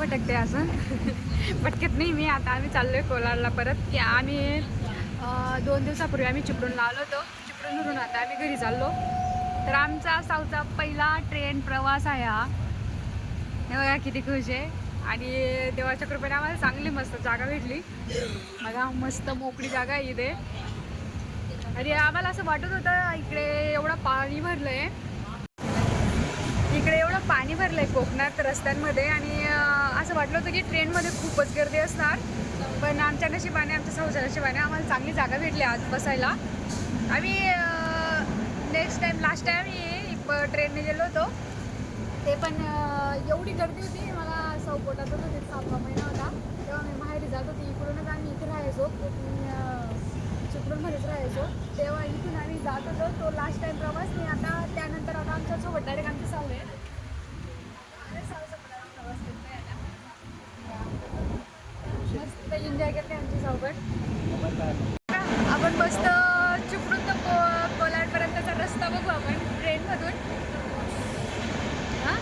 भटकते असं भटकत नाही मी. आता आम्ही चाललोय कोलारला परत, की आम्ही 2 दिवसापूर्वी आम्ही चिपळूणला आलो होतो. चिपळूणवरून आता आम्ही घरी चाललो. तर आमचा साऊथचा पहिला ट्रेन प्रवास आहे हा. हे बघा किती खुश आहे. आणि देवाच्या कृपेने आम्हाला चांगली मस्त जागा भेटली बघा. मस्त मोकळी जागा आहे इथे. आणि आम्हाला असं वाटत होतं इकडे एवढं पाणी भरलंय, इकडे एवढं पाणी भरलंय कोकणात रस्त्यांमध्ये. आणि असं वाटलं होतं की ट्रेनमध्ये खूपच गर्दी असणार. पण आमच्या नशिबाने, आमच्या साऊच्या नशिबाने आम्हाला चांगली जागा भेटली आज बसायला. आम्ही लास्ट टाइम ट्रेनने गेलो होतो. ते पण एवढी गर्दी होती, मला पोटात होतं. ते 7वा महिना होता तेव्हा मी माहेरी जात होती. इकडूनच आम्ही इथे राहायचो, चिपळूणमध्येच राहायचो. तेव्हा इथून आम्ही जात होतो. तो लास्ट टाइम प्रवास नाही. आता त्यानंतर आता आमच्यासोबत डायरेक्ट आमचे साऊ आहे. मस्त एन्जॉय करते आमची सोबत. आपण मस्त चिपळूण तर कोलारपर्यंतचा रस्ता बघू आपण ट्रेनमधून. हां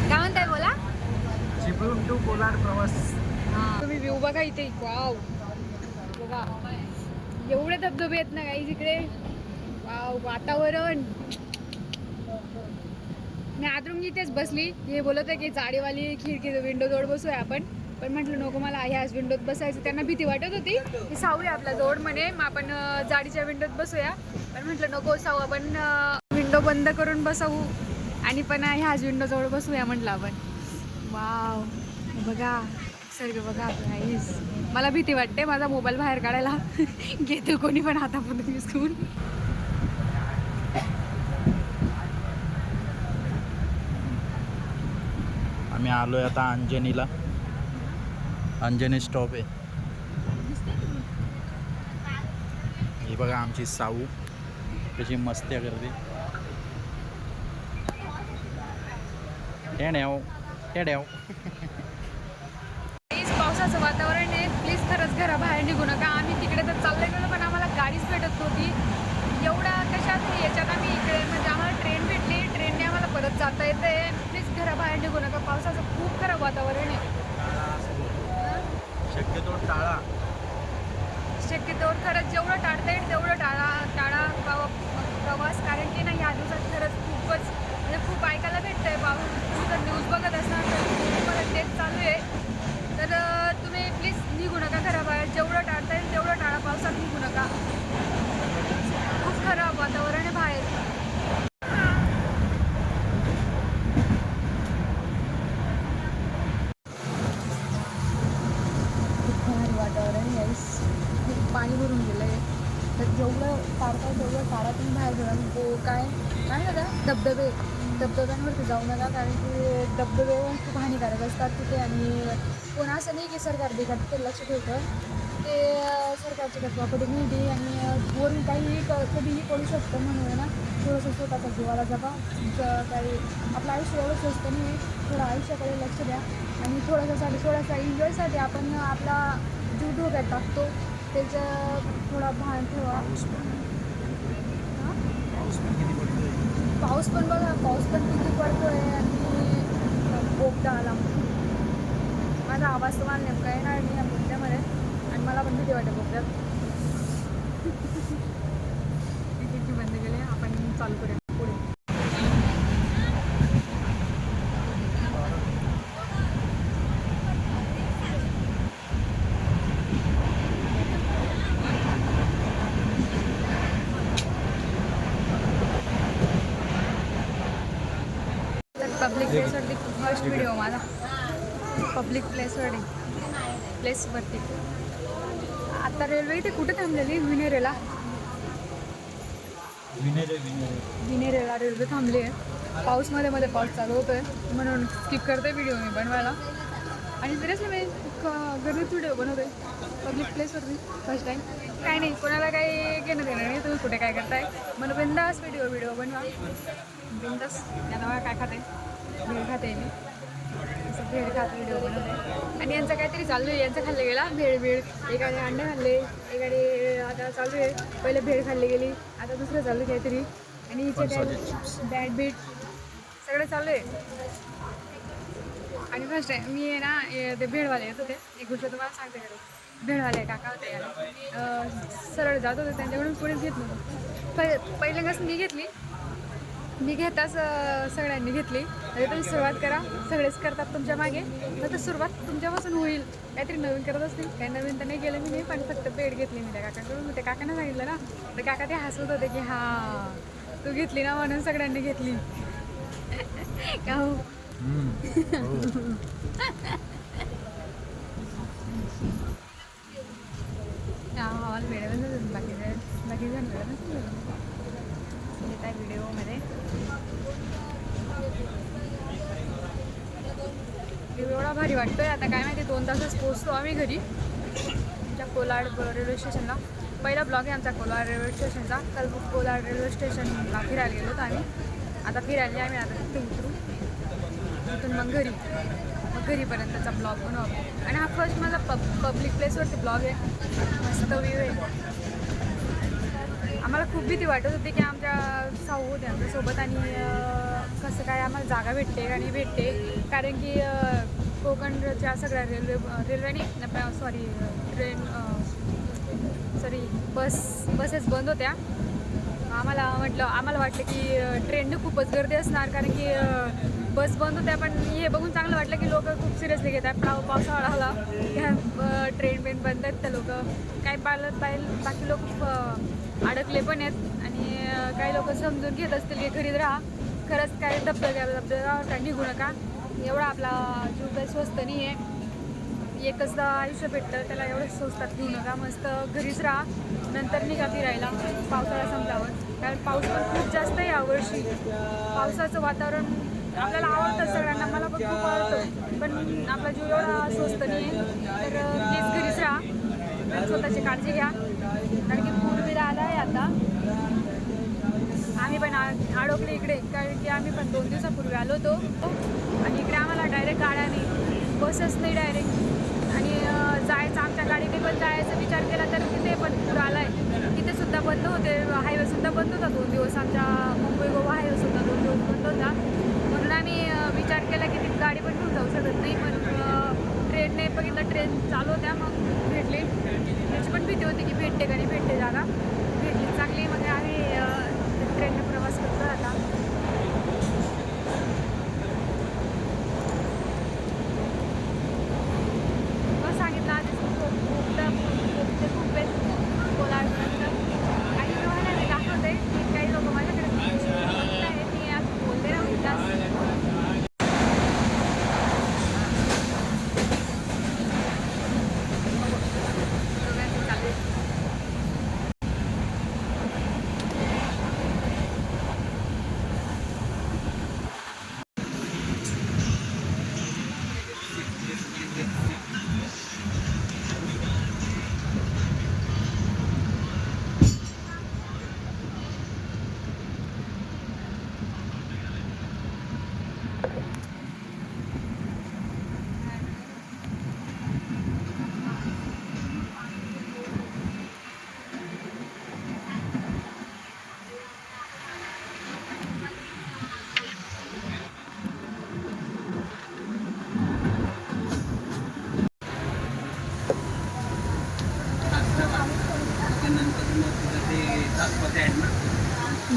काय म्हणताय बोला. चिपळूण टू कोलार प्रवास. हां तुम्ही व्ह्यू बघा इथे. वाव बघा एवढे धबधबे आहेत ना काही इकडे. वाव वातावरण. मी आदरून इथेच बसली. हे बोलत आहे की जाडीवाली खिडकी विंडोजवळ बसूया आपण. पण म्हटलं नको, मला ह्याच विंडोत बसायचं. त्यांना भीती वाटत होती की साऊ आहे आपल्या जवळ म्हणे, मग आपण जाडीच्या विंडोत बसूया. पण म्हटलं नको साऊ, आपण विंडो बंद करून बसवू आणि पण ह्याच विंडोजवळ बसूया म्हटलं आपण. वाव बघा सर्ग बघा गाईस. मला भीती वाटते, माझा मोबाईल बाहेर काढायला घेतो कोणी पण हातामध्ये विसरून. आम्ही आलोय आता अंजनीला. अंजनी स्टॉप आहे. ही बघा आमची साऊ कशी मस्त्या करते. टेड्याव टेड्याव. पावसाचं वातावरण आहे. प्लीज खरंच घराबाहेर निघू नका. आम्ही तिकडे तर चालले गेलो पण आम्हाला गाडीच भेटत नव्हती. एवढा कशात याच्यात आम्ही इकडे, म्हणजे आम्हाला ट्रेन भेटली. ट्रेनने आम्हाला परत जाता येते. प्लीज घराबाहेर निघू नका. पावसाचं खूप खराब वातावरण आहे. शक्यतो टाळा. शक्यतोवर खरंच जेवढं टाळता येईल तेवढं टाळा प्रवास. कारण की ना ह्या दिवसात खरंच खूपच म्हणजे खूप ऐकायला भेटतं आहे. तुम्ही जर न्यूज बघत असणार तर मला तेच चालू आहे. तर तुम्ही प्लीज निघू नका घराबाहेर. जेवढं टाळता येईल तेवढं टाळा. पावसात निघू नका. खूप खराब वातावरण आहे बाहेर. वातावरण यावेळेस खूप पाणी भरून गेलं आहे. तर जेवढं टाळता तेवढं टाळा. तुम्ही बाहेर गेला काय झालं धबधब्यांवरती जाऊ नका. कारण की धबधबे खूप हानिकारक असतात तिथे. आणि कोण असं नाही की सरकार देतात ते लक्ष ठेवतं. ते सरकारची तत्वाकडे नाही दे. आणि वरून काहीही कधीही पडू शकतं. म्हणून ना थोडंसं स्वतःच्या जीवाला जगा. काही आपलं आयुष्य एवढं स्वस्त नाही. थोडं आयुष्याकडे लक्ष द्या. आणि थोडासा एन्जॉयसाठी आपण आपला जीव धोक्यात टाकतो. त्याचं थोडा भान ठेवा. पाऊस पण बघा, पाऊस पण किती पडतो आहे. आणि बोगदा आला. माझा आवाज तुम्हाला नेमका येणार नाही या बोगद्यामध्ये. आणि मला पण भीती वाटते बोगद्यात. खिडकी बंद केली. आपण चालू करूया पुढे. पब्लिक प्लेसवरती फर्स्ट व्हिडिओ माझा. पब्लिक प्लेसवरती आता रेल्वे इथे कुठे थांबलेली. विनेरेला रेल्वे थांबली आहे. पाऊसमध्ये मध्ये पाऊस चालू होतो आहे म्हणून स्किप करते व्हिडिओ मी बनवायला. आणि सिरियसली मी गरीब व्हिडिओ बनवते पब्लिक प्लेसवरती फर्स्ट टाईम. काही नाही, कोणाला काही घेणं देणं नाही. तुम्ही कुठे काय करताय, मला बिंदास व्हिडिओ बनवा. बिंदास. यांना काय खाते, भेळ खाते मी. असं भेळ खात व्हिडिओ बनवते. आणि यांचं काहीतरी चालू आहे. यांचं खाल्लं गेला भेळ. एकाने अंडे खाल्ले, एकाने आता चालू आहे. पहिले भेळ खाल्ली गेली, आता दुसरं चालू आहे काहीतरी. आणि हिचे काय बॅट बीट सगळं चालू आहे. आणि फर्स्ट टाइम मी आहे ना ते भेळवाले येत होते, एक गोष्ट तुम्हाला सांगते का, भेळवाले काका होते याला सरळ जात होते त्यांच्याकडून कोणीच घेत नव्हतं. पहिल्यांदाच मी घेतली, मी घेताच सगळ्यांनी घेतली. म्हणजे तुम्ही सुरुवात करा, सगळेच करतात तुमच्या मागे, तर सुरुवात तुमच्यापासून होईल. काहीतरी नवीन करत असतील, काही नवीन तर नाही केलं मी, नाही पण फक्त पेड घेतली मी त्या काकाकडून. त्या काकांना सांगितलं ना, तर काका ते हसवत होते की हां तू घेतली ना म्हणून सगळ्यांनी घेतली. का हो? हॉल मिळेल बाकी जण मिळेल त्या व्हिडिओमध्ये. एवढा भारी वाटतोय आता काय माहिती, 2 तासच पोचतो आम्ही घरी आमच्या कोलाड रेल्वे स्टेशनला. पहिला ब्लॉग आहे आमचा कोलाड रेल्वे स्टेशनचा. काल कोलाड रेल्वे स्टेशनला फिरायला गेलो होतो आम्ही. आता फिरायला आम्ही आता तिथे उतरू, तिथून मग घरी, मग घरीपर्यंतचा ब्लॉग बनवू. आणि हा फर्स्ट माझा पब्लिक प्लेसवरती ब्लॉग आहे. मस्त व्ह्यू आहे. आम्हाला खूप भीती वाटत होती की आमच्या साऊ होते आमच्यासोबत आणि कसं काय आम्हाला जागा भेटते का नाही भेटते, कारण की कोकणच्या सगळ्या रेल्वेने बसेस बंद होत्या. आम्हाला वाटलं की ट्रेनने खूपच गर्दी असणार, कारण की बस बंद होत्या. पण हे बघून चांगलं वाटलं की लोक खूप सिरियसली घेतात. पावसाळा आला ह्या ट्रेन बंद आहेत, तर लोक काय बाकी लोक अडकले पण आहेत. आणि काही लोक समजून घेत असतील की घरीच राहा, खरंच काय धबधब्यावर काय निघू नका. एवढा आपला जीव काही स्वस्त नाही आहे, एकचदा आयुष्य भेटतं, त्याला एवढं स्वस्तात घेऊ नका. मस्त घरीच राहा, नंतर निघा फिरायला पावसाळा संपल्यावर. कारण पाऊस पण खूप जास्त आहे यावर्षी. पावसाचं वातावरण आपल्याला आवडतं सगळ्यांना, मला पण खूप आवडतं, पण आपला जीव एवढा स्वस्त नाही आहे. तर प्लीज घरीच राहा, स्वतःची काळजी घ्या. कारण की पूर्वीला आला आहे आता. आम्ही पण अडकले इकडे, कारण की आम्ही पण 2 दिवसापूर्वी आलो होतो आणि इकडे आम्हाला डायरेक्ट गाड्या नाही, बसच नाही डायरेक्ट. आणि जायचं आमच्या गाडीने पण जायचा विचार केला तर तिथे पण पूर आला आहे. तिथे सुद्धा बंद होते, हायवेसुद्धा बंद होता 2 दिवस. आमच्या मुंबई गोवा हायवेसुद्धा 2 दिवस बंद होता. म्हणून आम्ही विचार केला की ती गाडी पण घेऊन जाऊ शकत नाही, म्हणून ट्रेनने बघितलं, ट्रेन चालू होत्या, मग भेटली. त्याची पण भीती होती की भेटते का नाही भेटते जागा. भेटली चांगली, मग आम्ही ट्रेनने प्रवास करतो आता. सांगितलं आधीच खूप आहे कोलाडपर्यंत. आणि तुम्हाला मी दाखवते की काही लोक माझ्याकडे बघत आहेत, मी आज बोलते राहून जास्त.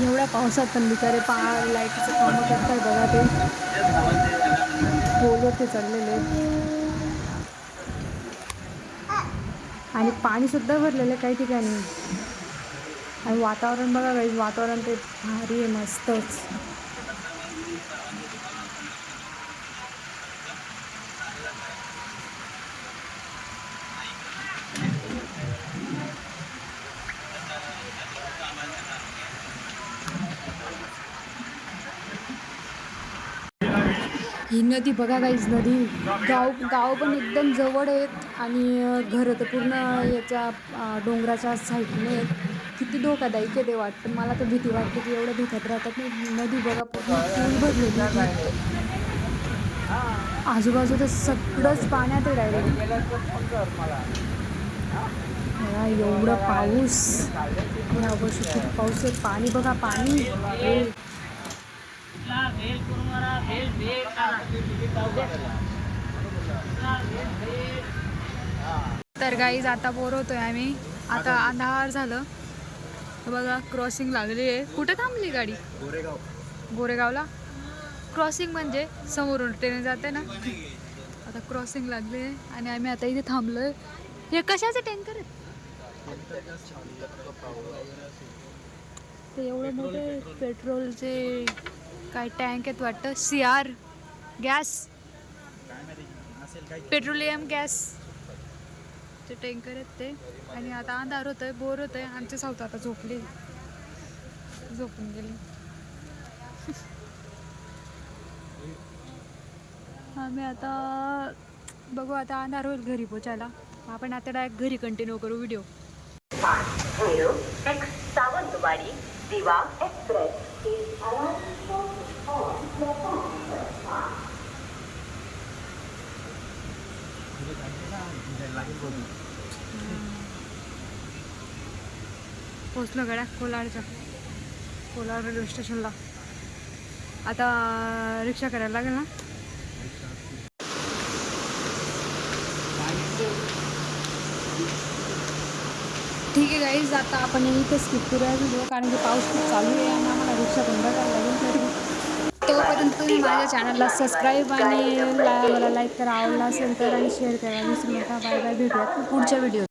एवढ्या पावसात पण बिचारे लाईटीचं कामं करतात बघा. ते पोलवरती चढलेले आणि पाणीसुद्धा भरलेलं आहे काही ठिकाणी. आणि वातावरण बघा काही, वातावरण ते भारी आहे, मस्तच. ही नदी बघा काहीच, नदी गाव पण एकदम जवळ आहेत आणि घरं तर पूर्ण याच्या डोंगराच्या साईडने आहेत. किती धोकादायक आहे ते वाटतं मला, तर भीती वाटते की एवढ्या धोक्यात राहतात नाही. नदी बघा पूर्ण फुल भरलेली आहे, आजूबाजूला सगळंच पाण्यात आहे डायरेक्ट. एवढं पाऊस यावर्षी खूप पाऊस आहे. पाणी बघा, पाणी तर गाईज आता बोर होतोय आम्ही. आता अंधार झालं. हे बघा क्रॉसिंग लागली आहे. कुठे थांबली गाडी? गोरेगावला. क्रॉसिंग म्हणजे समोरून ट्रेन जाते ना. आता क्रॉसिंग लागली आहे आणि आम्ही आता इथे थांबलोय. हे कशाचे टँकर आहेत? ते एवढं मोठे पेट्रोलचे काय टँक आहेत वाटतं. CR गॅस, पेट्रोलियम गॅस चे टँकर आहेत ते. आणि आता अंधार होतोय, बोर होतोय. आमचे सावता आता झोपून गेले. आम्ही आता बघू, आता अंधार होईल घरी पोचायला. आपण आता डायरेक्ट घरी कंटिन्यू करू व्हिडिओ. सावंतवाडी दिवा एक्सप्रेस पोचलो गड्या कोलाड रेल्वे स्टेशनला. आता रिक्षा करायला लागेल ना. ठीक आहे गाईज, आता आपण इथे स्किप करूया व्हिडिओ कारण की पाऊस खूप चालू आहे आणि आम्हाला रिक्षा पण बघायला लागेल. तोपर्यंत तुम्ही माझ्या चॅनलला सबस्क्राईब आणि मला लाईक करा, आवडला असेल तर, आणि शेअर करा विसरू नका. बाय बाय, भेटूयात पुढच्या व्हिडिओ.